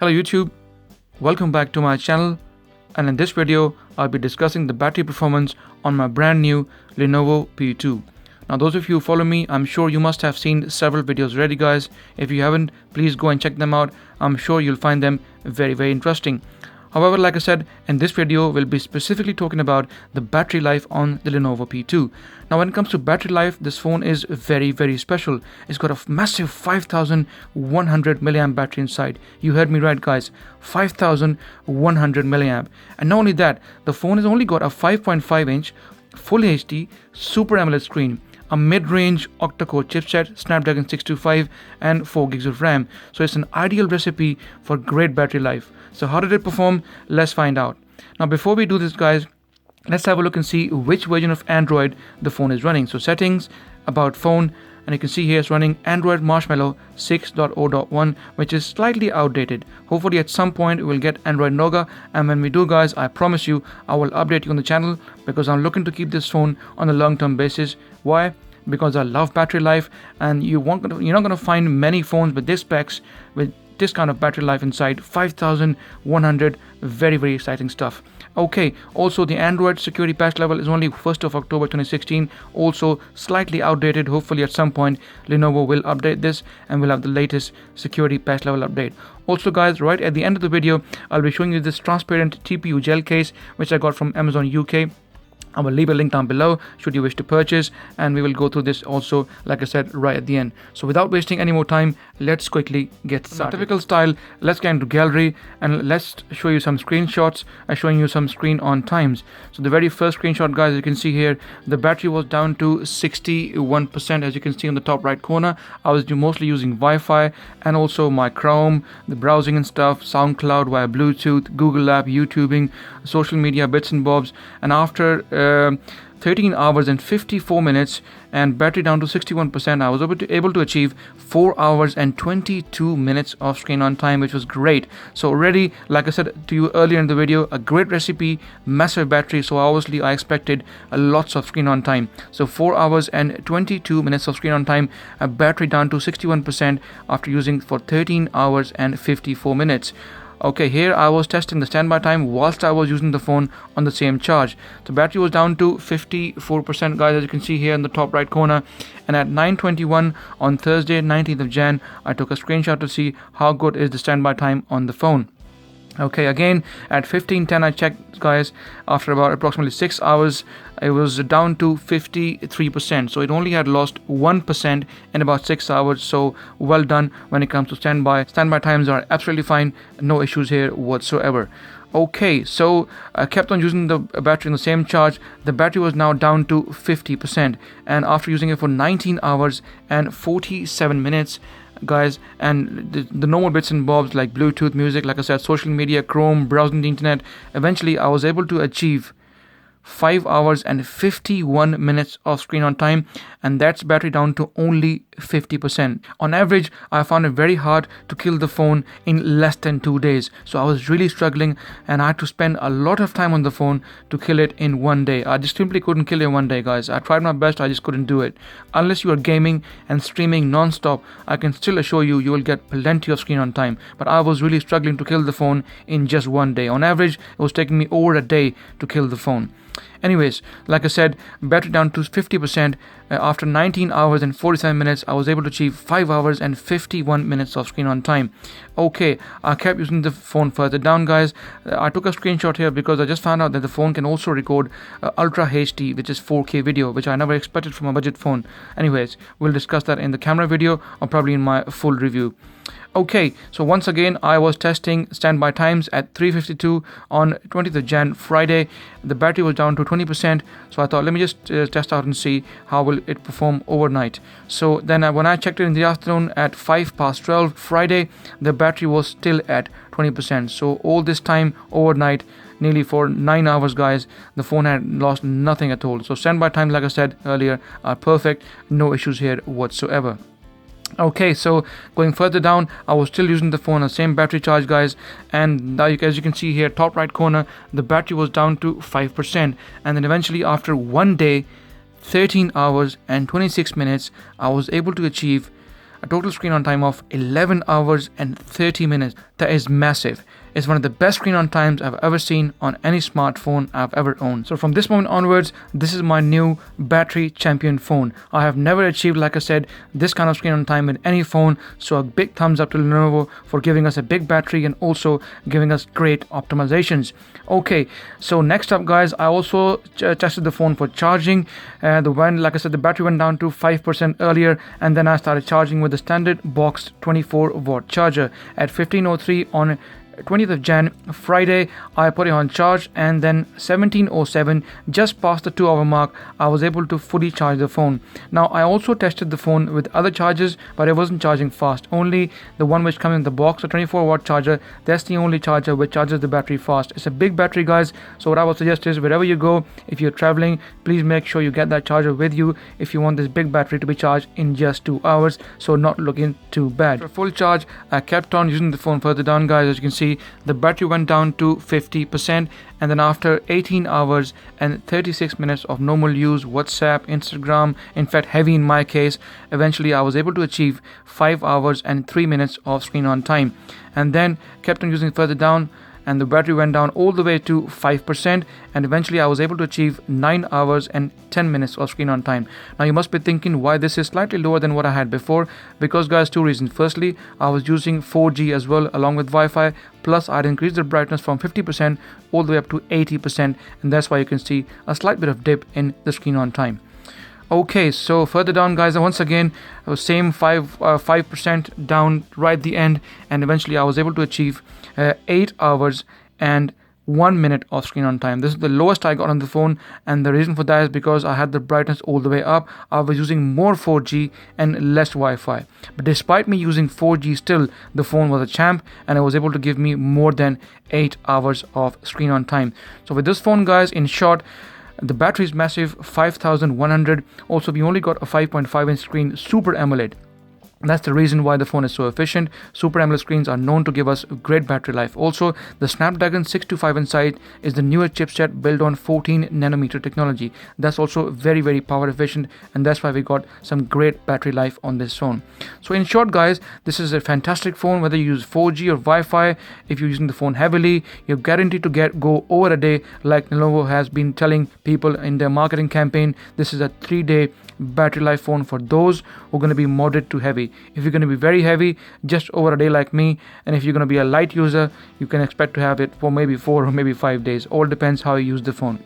Hello YouTube, welcome back to my channel, and in this video I'll be discussing the battery performance on my brand new Lenovo P2. Now those of you who follow me, I'm sure you must have seen several videos already guys. If you haven't, please go and check them out. I'm sure you'll find them very interesting. However, like I said, in this video we'll be specifically talking about the battery life on the Lenovo P2. Now when it comes to battery life, this phone is very special. It's got a massive 5100 milliamp battery inside. You heard me right guys, 5100 milliamp. And not only that, the phone has only got a 5.5 inch Full HD Super AMOLED screen, a mid-range octa-core chipset, Snapdragon 625 and 4 gigs of RAM. So it's an ideal recipe for great battery life. So how did it perform? Let's find out. Now before we do this guys, let's have a look and see which version of Android the phone is running. So settings, about phone, and you can see here it's running Android Marshmallow 6.0.1, which is slightly outdated. Hopefully at some point we'll get Android Nougat, and when we do guys, I promise you I will update you on the channel, because I'm looking to keep this phone on a long-term basis. Why? Because I love battery life, and you're not going to find many phones with this specs, with this kind of battery life inside. 5100, very exciting stuff. Okay, also the Android security patch level is only 1st of October 2016, also slightly outdated. Hopefully at some point Lenovo will update this and we'll have the latest security patch level update. Also guys, right at the end of the video I'll be showing you this transparent TPU gel case which I got from Amazon UK. I will leave a link down below should you wish to purchase, and we will go through this also, like I said, right at the end. So without wasting any more time, let's quickly get started. Typical style, let's get into gallery and let's show you some screenshots showing you some screen on times. So the very first screenshot guys, you can see here the battery was down to 61%, as you can see on the top right corner. I was mostly using Wi-Fi and also my Chrome, the browsing and stuff, SoundCloud via Bluetooth, Google app, YouTubing, social media bits and bobs, and after 13 hours and 54 minutes and battery down to 61%, I was able to achieve 4 hours and 22 minutes of screen on time, which was great. So already, like I said to you earlier in the video, a great recipe, massive battery, so obviously I expected lots of screen on time. So 4 hours and 22 minutes of screen on time, a battery down to 61% after using for 13 hours and 54 minutes. Okay, here I was testing the standby time whilst I was using the phone on the same charge. The battery was down to 54% guys, as you can see here in the top right corner, and at 9:21 on Thursday 19th of Jan I took a screenshot to see how good is the standby time on the phone. Okay, again at 15:10 I checked guys, after about approximately 6 hours it was down to 53%, so it only had lost 1% in about 6 hours. So well done when it comes to standby times are absolutely fine, no issues here whatsoever. Okay, so I kept on using the battery in the same charge. The battery was now down to 50%, and after using it for 19 hours and 47 minutes guys, and the normal bits and bobs like Bluetooth, music, like I said, social media, Chrome, browsing the internet, eventually I was able to achieve 5 hours and 51 minutes of screen on time, and that's battery down to only 50%. On average, I found it very hard to kill the phone in less than 2 days. So I was really struggling and I had to spend a lot of time on the phone to kill it in 1 day. I just simply couldn't kill it in 1 day guys. I tried my best, I just couldn't do it. Unless you are gaming and streaming non-stop, I can still assure you will get plenty of screen on time. But I was really struggling to kill the phone in just 1 day. On average, it was taking me over a day to kill the phone. Anyways, like I said, battery down to 50%. After 19 hours and 47 minutes, I was able to achieve 5 hours and 51 minutes of screen on time. Okay, I kept using the phone further down guys. I took a screenshot here because I just found out that the phone can also record Ultra HD, which is 4K video, which I never expected from a budget phone. Anyways, we'll discuss that in the camera video or probably in my full review. Okay, so once again I was testing standby times at 3:52 on 20th of Jan, Friday. The battery was down to 20%, so I thought let me just test out and see how will it perform overnight. So then when I checked it in the afternoon at 12:05 Friday, the battery was still at 20%. So all this time overnight, nearly for 9 hours guys, the phone had lost nothing at all. So standby time, like I said earlier, are perfect, no issues here whatsoever. Okay, so going further down, I was still using the phone on the same battery charge guys, and now as you can see here, top right corner, the battery was down to 5%, and then eventually after 1 day, 13 hours and 26 minutes, I was able to achieve a total screen on time of 11 hours and 30 minutes. That is massive. It's one of the best screen on times I've ever seen on any smartphone I've ever owned. So from this moment onwards, this is my new battery champion phone. I have never achieved, like I said, this kind of screen on time with any phone. So a big thumbs up to Lenovo for giving us a big battery and also giving us great optimizations. Okay, so next up guys, I also tested the phone for charging. Like I said, the battery went down to 5% earlier, and then I started charging with the standard boxed 24-watt charger at 15:03 on 20th of Jan, Friday. I put it on charge, and then 17:07, just past the 2-hour mark, I was able to fully charge the phone. Now I also tested the phone with other chargers, but it wasn't charging fast. Only the one which comes in the box, the 24-watt charger, that's the only charger which charges the battery fast. It's a big battery guys, so what I would suggest is wherever you go, if you're traveling, please make sure you get that charger with you if you want this big battery to be charged in just 2 hours, so not looking too bad. For full charge, I kept on using the phone further down guys. As you can see, the battery went down to 50%, and then after 18 hours and 36 minutes of normal use, WhatsApp, Instagram, in fact heavy in my case, eventually I was able to achieve 5 hours and 3 minutes of screen on time, and then kept on using further down, and the battery went down all the way to 5%, and eventually I was able to achieve 9 hours and 10 minutes of screen on time. Now you must be thinking why this is slightly lower than what I had before, because guys, two reasons. Firstly, I was using 4G as well along with Wi-Fi, plus I'd increased the brightness from 50% all the way up to 80%, and that's why you can see a slight bit of dip in the screen on time. Okay, so further down guys, once again same 5% down right at the end, and eventually I was able to achieve 8 hours and 1 minute of screen on time. This is the lowest I got on the phone, and the reason for that is because I had the brightness all the way up. I was using more 4G and less Wi-Fi, but despite me using 4G, still the phone was a champ, and it was able to give me more than 8 hours of screen on time. So with this phone guys, in short, the battery is massive, 5100. Also, we only got a 5.5-inch screen, Super AMOLED. That's the reason why the phone is so efficient. Super AMOLED screens are known to give us great battery life. Also, the Snapdragon 625 inside is the newer chipset built on 14nm technology. That's also very power efficient, and that's why we got some great battery life on this phone. So in short guys, this is a fantastic phone. Whether you use 4G or Wi-Fi, if you're using the phone heavily, you're guaranteed to go over a day, like Lenovo has been telling people in their marketing campaign. This is a 3-day battery life phone for those who are going to be moderate to heavy. If you're going to be very heavy, just over a day like me, and if you're going to be a light user, you can expect to have it for maybe 4 or maybe 5 days. All depends how you use the phone.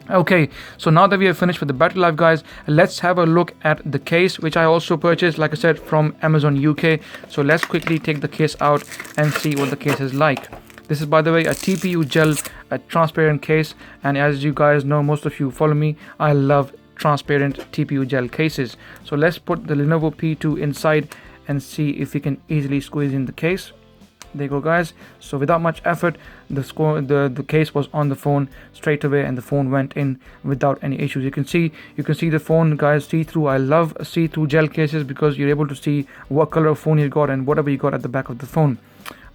Okay, so now that we have finished with the battery life guys, let's have a look at the case, which I also purchased, like I said, from Amazon UK. So let's quickly take the case out and see what the case is like. This is, by the way, a TPU gel, a transparent case, and as you guys know, most of you follow me, I love transparent TPU gel cases. So let's put the Lenovo P2 inside and see if we can easily squeeze in the case. There you go guys. So without much effort, the case was on the phone straight away, and the phone went in without any issues. You can see the phone guys, see-through. I love see-through gel cases because you're able to see what color of phone you got and whatever you got at the back of the phone.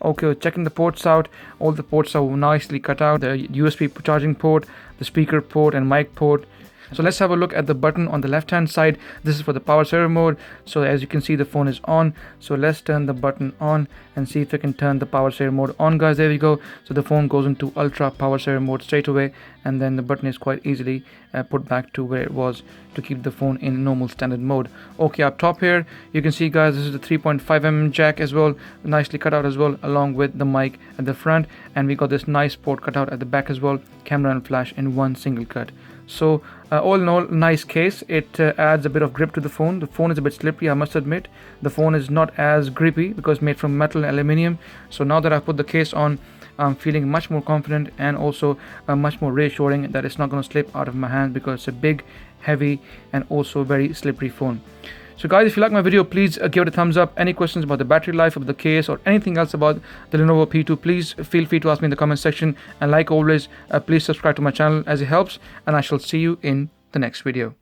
Okay, checking the ports out. All the ports are nicely cut out. The USB charging port, the speaker port and mic port. So let's have a look at the button on the left hand side. This is for the power saver mode. So as you can see, the phone is on. So let's turn the button on and see if we can turn the power saver mode on guys. There we go. So the phone goes into ultra power saver mode straight away, and then the button is quite easily put back to where it was to keep the phone in normal standard mode. Okay, up top here you can see guys, this is the 3.5mm jack as well, nicely cut out as well, along with the mic at the front, and we got this nice port cut out at the back as well, camera and flash in one single cut. So all in all, nice case. It adds a bit of grip to the phone. The phone is a bit slippery, I must admit. The phone is not as grippy because made from metal and aluminium. So now that I put the case on, I'm feeling much more confident and also much more reassuring that it's not going to slip out of my hand, because it's a big, heavy and also very slippery phone. So guys, if you like my video, please give it a thumbs up. Any questions about the battery life of the case or anything else about the Lenovo P2, please feel free to ask me in the comment section. And like always, please subscribe to my channel as it helps, and I shall see you in the next video.